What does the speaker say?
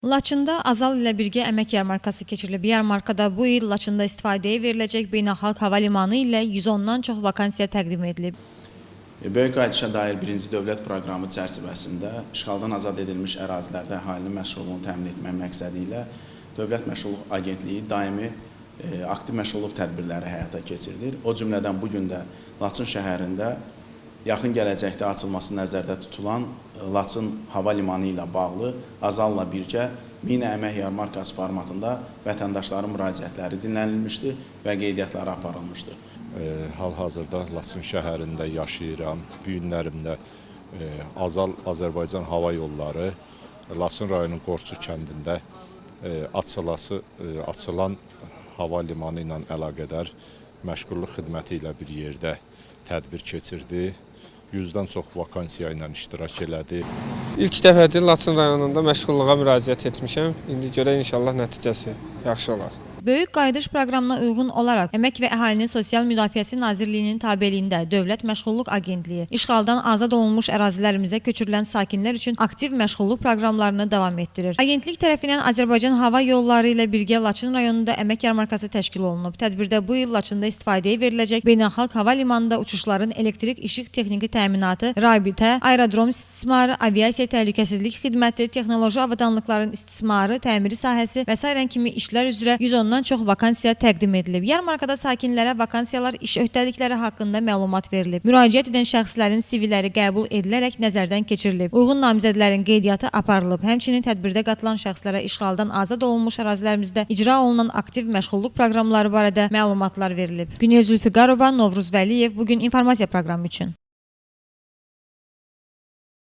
Laçında Azal ilə birgə əmək yarmarkası keçirilib. Yarmarkada bu il Laçında istifadəyə veriləcək beynəlxalq hava limanı ilə 110-dan çox vakansiya təqdim edilib. Böyük qayıdışa dair birinci dövlət proqramı çərçivəsində işğaldan azad edilmiş ərazilərdə əhalinin məşğulluğunu təmin etmək məqsədi ilə Dövlət Məşğulluq Agentliyi daimi aktiv məşğulluq tədbirləri həyata keçirilir. O cümlədən bugün də Laçın şəhərində yaxın gələcəkdə açılması nəzərdə tutulan Laçın hava limanı ilə bağlı Azalla birgə mini əmək yarmarkası formatında vətəndaşların müraciətləri dinlənilmişdi və qeydiyyatları aparılmışdı. Hal-hazırda Laçın şəhərində yaşayıram. Bu günlərimdə Azal Azərbaycan Hava Yolları Laçın rayonunun Qorçu kəndində açılan hava limanı ilə əlaqədar məşğulluq xidməti ilə bir yerdə tədbir keçirdi. 100-dən çox vakansiya ilə iştirak elədi. İlk dəfədir Laçın rayonunda məşğulluğa müraciət etmişəm. İndi görək inşallah nəticəsi yaxşı olar. Böyük qayıdış proqramına uyğun olaraq Əmək və Əhalinin Sosial Müdafiəsi Nazirliyinin tabeliyində Dövlət Məşğulluq Agentliyi işğaldan azad olunmuş ərazilərimizə köçürülən sakinlər üçün aktiv məşğulluq proqramlarını davam etdirir. Agentlik tərəfindən Azərbaycan Hava Yolları ilə birgə Laçın rayonunda əmək yarmarkası təşkil olunub. Tədbirdə bu il Laçında istifadəyə veriləcək beynəlxalq hava limanında uçuşların elektrik işıq texniki təminatı, rabitə, aerodrom istismarı, aviasiya təhlükəsizlik xidməti, texnoloji avadanlıqların istismarı, təmiri sahəsi və s. kimi işlər üzrə 110-dan çox vakansiya təqdim edilib. Yarmarkada sakinlərə vakansiyalar, iş öhdəlikləri haqqında məlumat verilib. Müraciət edən şəxslərin CV-ləri qəbul edilərək nəzərdən keçirilib. Uyğun namizədlərin qeydiyyatı aparılıb. Həmçinin tədbirdə qatılan şəxslərə işğaldan azad olunmuş ərazilərimizdə icra olunan aktiv məşğulluq proqramları barədə məlumatlar verilib. Günel Zülfiqarova, Novruz Vəliyev, bugün informasiya proqramı üçün.